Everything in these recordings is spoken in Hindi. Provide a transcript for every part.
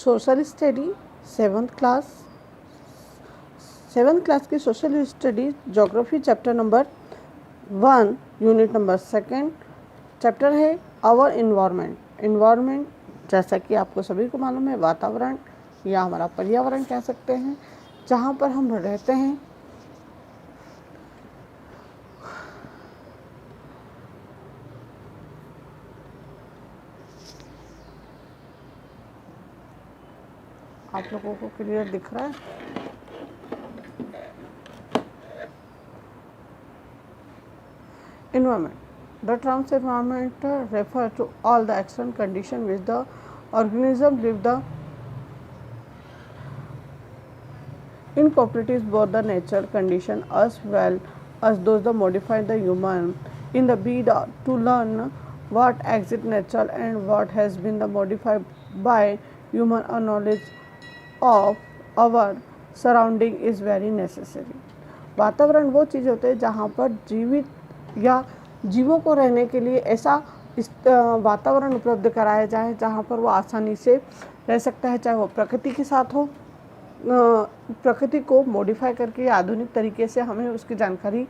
सोशल स्टडी सेवन्थ क्लास की social study geography chapter number 1 unit number 2 chapter है आवर इन्वायरमेंट। जैसा कि आपको सभी को मालूम है, वातावरण या हमारा पर्यावरण कह सकते हैं, जहाँ पर हम रहते हैं। आप लोगों को क्लियर दिख रहा है? Environment. The terms environment refer to all the external conditions which the organism live the incorporates both the natural condition as well as those that modify the human in the bid to learn what exists natural and what has been the modified by human. A knowledge of our surrounding is very necessary. वातावरण वो चीज़ होते हैं जहाँ पर जीवित या जीवों को रहने के लिए ऐसा वातावरण उपलब्ध कराया जाए जहाँ पर वो आसानी से रह सकता है, चाहे वो प्रकृति के साथ हो, प्रकृति को मॉडिफाई करके आधुनिक तरीके से हमें उसकी जानकारी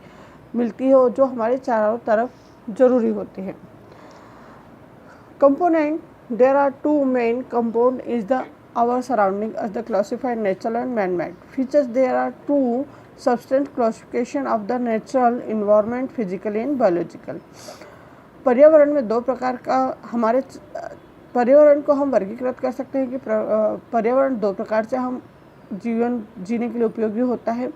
मिलती हो जो हमारे चारों तरफ ज़रूरी होती है। Component, there are two main compound is the our surrounding as the classified natural and man-made features. There are two substantive classification of the natural environment, physically and biological. पर्यावरण में दो प्रकार का हमारे पर्यावरण को हम वर्गीकृत कर सकते हैं कि पर्यावरण दो प्रकार से हम जीवन जीने के लिए उपयोगी होता है,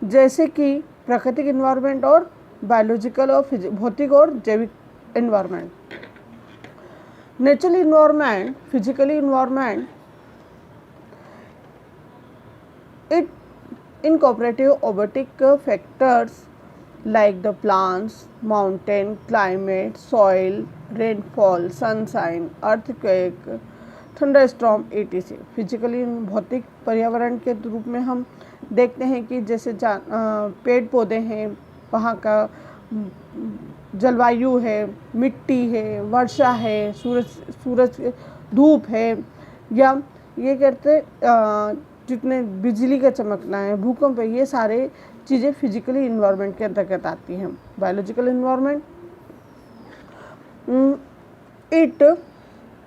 जैसे कि प्राकृतिक इन्वायरमेंट और बायोलॉजिकल और भौतिक और जैविक environment. Natural environment, physically environment, it incorporates abiotic factors like the plants, mountain, climate, soil, rainfall, sunshine, earthquake, thunderstorm etc. Physically भौतिक पर्यावरण के रूप में हम देखते हैं कि जैसे पेड़ पौधे हैं, वहाँ का जलवायु है, मिट्टी है, वर्षा है, सूरज धूप है, या ये कहते जितने बिजली का चमकना है, भूकंप है, ये सारे चीज़ें फिजिकली इन्वायरमेंट के अंतर्गत आती हैं। Biological environment, it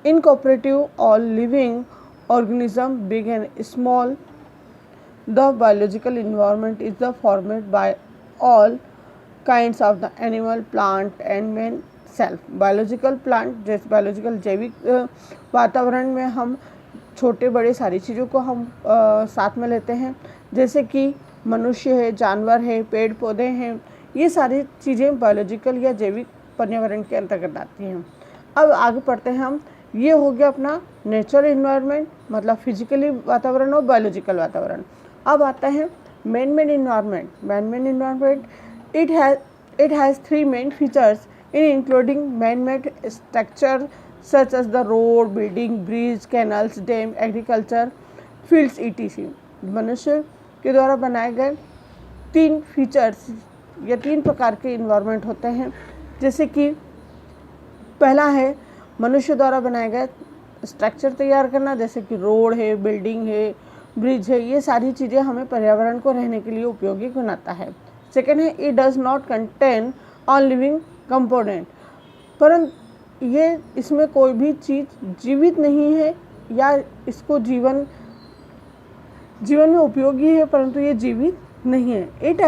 incorporative all living organism big and small. The biological environment is the formed by all kinds of the animal, plant and man self. Biological plant जैसे बायोलॉजिकल जैविक वातावरण में हम छोटे बड़े सारी चीज़ों को हम साथ में लेते हैं, जैसे कि मनुष्य है, जानवर है, पेड़ पौधे हैं, ये सारी चीज़ें बायोलॉजिकल या जैविक पर्यावरण के अंतर्गत आती हैं। अब आगे पढ़ते हैं हम। ये हो गया अपना नेचुरल इन्वायरमेंट, मतलब फिजिकली वातावरण और बायोलॉजिकल वातावरण। अब आता है man made environment. Man made environment it has three main features in including man made structure such as the road, building, bridge, canals, dam, agriculture, fields etc. मनुष्य के द्वारा बनाए गए तीन फीचर्स या तीन प्रकार के इन्वायरमेंट होते हैं, जैसे कि पहला है मनुष्य द्वारा बनाए गए स्ट्रक्चर तैयार करना, जैसे कि रोड है, बिल्डिंग है, ब्रिज है, ये सारी चीज़ें हमें पर्यावरण को रहने के लिए उपयोगी बनाता है। सेकेंड है it does not contain on living component, परंतु ये इसमें कोई भी चीज़ जीवित नहीं है या इसको जीवन में उपयोगी है परंतु ये जीवित नहीं है। It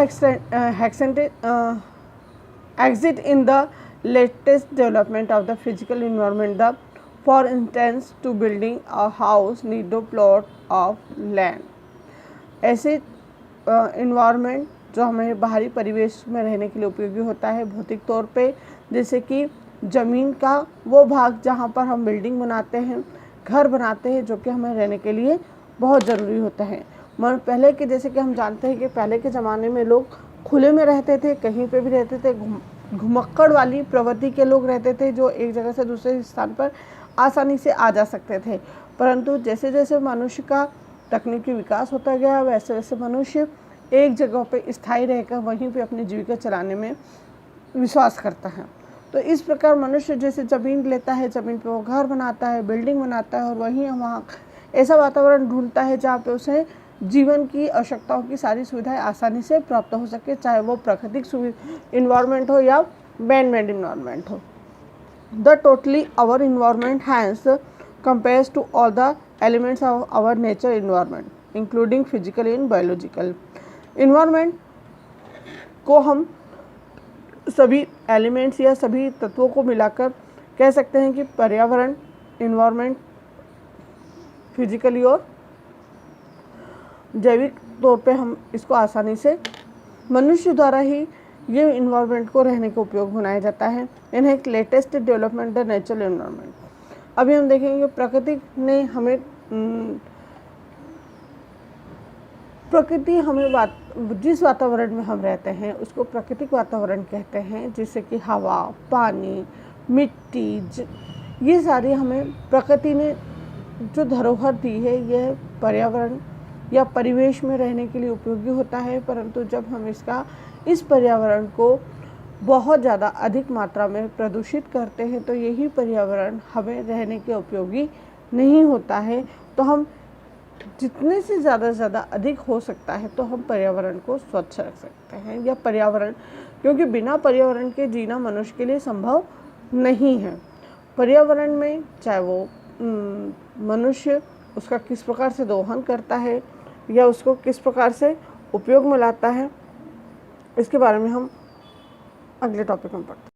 exist in the latest development of the physical environment. The for instance to building a house need a plot of land. ऐसे इन्वायरमेंट जो हमें बाहरी परिवेश में रहने के लिए उपयोगी होता है भौतिक तौर पे, जैसे कि ज़मीन का वो भाग जहाँ पर हम बिल्डिंग बनाते हैं, घर बनाते हैं, जो कि हमें रहने के लिए बहुत ज़रूरी होता है। पहले के जैसे कि हम जानते हैं कि पहले के ज़माने में लोग खुले में रहते थे, कहीं पे भी रहते थे, घुमक्कड़ वाली प्रवृत्ति के लोग रहते थे जो एक जगह से दूसरे स्थान पर आसानी से आ जा सकते थे। परंतु जैसे जैसे मनुष्य का तकनीकी विकास होता गया वैसे वैसे मनुष्य एक जगह पे स्थायी रहकर वहीं पे अपनी जीविका चलाने में विश्वास करता है। तो इस प्रकार मनुष्य जैसे ज़मीन लेता है, ज़मीन पे वो घर बनाता है, बिल्डिंग बनाता है और वहीं वहाँ ऐसा वातावरण ढूंढता है जहाँ पे उसे जीवन की आवश्यकताओं की सारी सुविधाएं आसानी से प्राप्त हो सके, चाहे वो प्राकृतिक इन्वायरमेंट हो या मैन मेड इन्वायरमेंट हो। The totally our environment hence compares to all the elements of our nature environment, including physical and biological. Environment को हम सभी एलिमेंट्स या सभी तत्वों को मिलाकर कह सकते हैं कि पर्यावरण, इन्वायरमेंट फिजिकली और जैविक तौर पे हम इसको आसानी से मनुष्य द्वारा ही ये इन्वायरमेंट को रहने के उपयोग बनाया जाता है। इन्हें एक latest development the natural environment. अभी हम देखेंगे प्रकृति हमें जिस वातावरण में हम रहते हैं उसको प्राकृतिक वातावरण कहते हैं, जिससे कि हवा, पानी, मिट्टी, ये सारी हमें प्रकृति ने जो धरोहर दी है, यह पर्यावरण या परिवेश में रहने के लिए उपयोगी होता है। परंतु जब हम इस पर्यावरण को बहुत ज़्यादा अधिक मात्रा में प्रदूषित करते हैं तो यही पर्यावरण हमें रहने के उपयोगी नहीं होता है। तो हम जितने से ज़्यादा अधिक हो सकता है तो हम पर्यावरण को स्वच्छ रख सकते हैं, या पर्यावरण, क्योंकि बिना पर्यावरण के जीना मनुष्य के लिए संभव नहीं है। पर्यावरण में चाहे वो मनुष्य उसका किस प्रकार से दोहन करता है या उसको किस प्रकार से उपयोग में लाता है, इसके बारे में हम अगले टॉपिक में पढ़ते हैं।